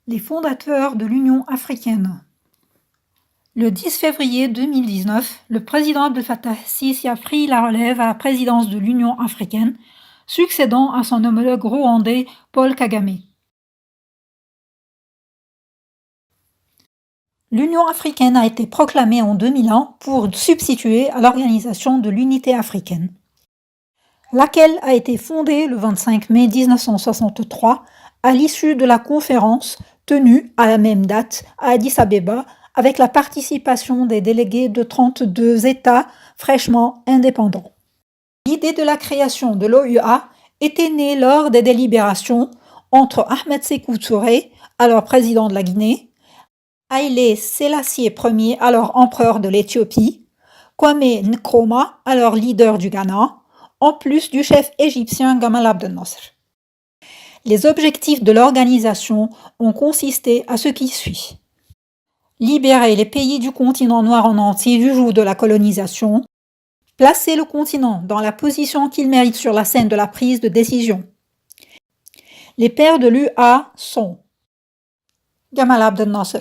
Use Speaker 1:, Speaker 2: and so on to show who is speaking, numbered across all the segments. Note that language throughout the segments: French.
Speaker 1: Les fondateurs de l'Union africaine. Le 10 février 2019, le président Abdel Fattah el-Sisi a pris la relève à la présidence de l'Union africaine, succédant à son homologue rwandais Paul Kagame. L'Union africaine a été proclamée en 2001 pour substituer à l'Organisation de l'Unité africaine, laquelle a été fondée le 25 mai 1963 à l'issue de la conférence tenue à la même date à Addis Abeba avec la participation des délégués de 32 États fraîchement indépendants. L'idée de la création de l'OUA était née lors des délibérations entre Ahmed Sékou Touré, alors président de la Guinée, Haïlé Sélassié Ier, alors empereur de l'Éthiopie, Kwame Nkrumah, alors leader du Ghana, en plus du chef égyptien Gamal Abdel Nasser. Les objectifs de l'organisation ont consisté à ce qui suit. Libérer les pays du continent noir en entier du joug de la colonisation, placer le continent dans la position qu'il mérite sur la scène de la prise de décision. Les pères de l'UA sont Gamal Abdel Nasser,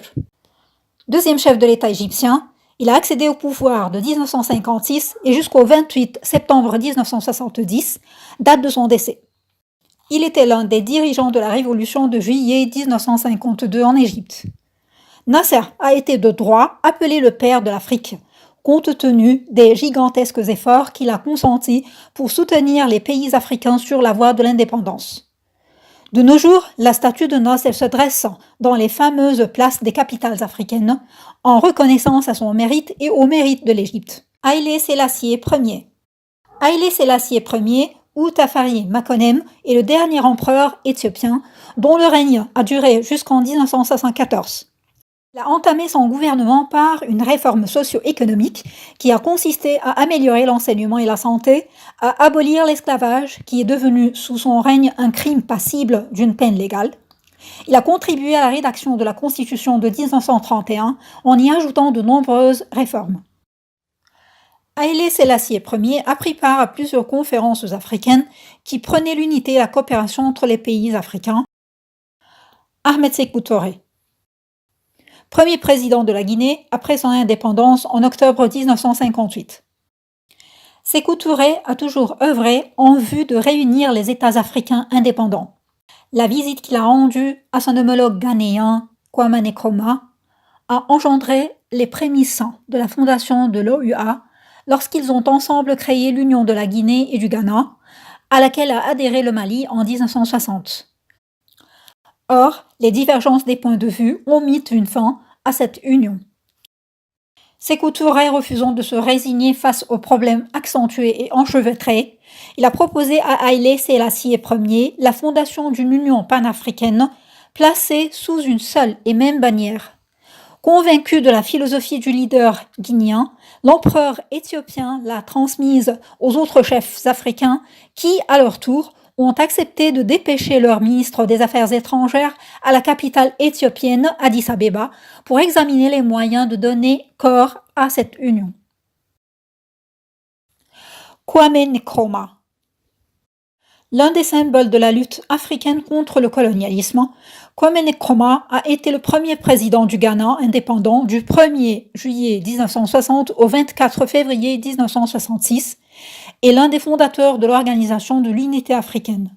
Speaker 1: deuxième chef de l'État égyptien. Il a accédé au pouvoir de 1956 et jusqu'au 28 septembre 1970, date de son décès. Il était l'un des dirigeants de la révolution de juillet 1952 en Égypte. Nasser a été de droit appelé le père de l'Afrique, compte tenu des gigantesques efforts qu'il a consentis pour soutenir les pays africains sur la voie de l'indépendance. De nos jours, la statue de Nasser se dresse dans les fameuses places des capitales africaines en reconnaissance à son mérite et au mérite de l'Égypte. Haïlé Sélassié Ier. Haïlé Sélassié Ier, ou Tafari Makonnen, est le dernier empereur éthiopien dont le règne a duré jusqu'en 1974. Il a entamé son gouvernement par une réforme socio-économique qui a consisté à améliorer l'enseignement et la santé, à abolir l'esclavage qui est devenu sous son règne un crime passible d'une peine légale. Il a contribué à la rédaction de la Constitution de 1931 en y ajoutant de nombreuses réformes. Haïlé Sélassié Ier a pris part à plusieurs conférences africaines qui prenaient l'unité et la coopération entre les pays africains. Ahmed Sékou Touré, premier président de la Guinée après son indépendance en octobre 1958. Sékou Touré a toujours œuvré en vue de réunir les États africains indépendants. La visite qu'il a rendue à son homologue ghanéen, Kwame Nkrumah, a engendré les prémices de la fondation de l'OUA lorsqu'ils ont ensemble créé l'Union de la Guinée et du Ghana, à laquelle a adhéré le Mali en 1960. Or, les divergences des points de vue ont mis une fin à cette union. Sékou Touré, refusant de se résigner face aux problèmes accentués et enchevêtrés, il a proposé à Haïlé Sélassié Ier la fondation d'une union panafricaine placée sous une seule et même bannière. Convaincu de la philosophie du leader guinéen, l'empereur éthiopien l'a transmise aux autres chefs africains qui, à leur tour, ont accepté de dépêcher leur ministre des Affaires étrangères à la capitale éthiopienne, Addis Abeba, pour examiner les moyens de donner corps à cette union. Kwame Nkrumah. L'un des symboles de la lutte africaine contre le colonialisme, Kwame Nkrumah a été le premier président du Ghana indépendant du 1er juillet 1960 au 24 février 1966 et l'un des fondateurs de l'Organisation de l'Unité africaine.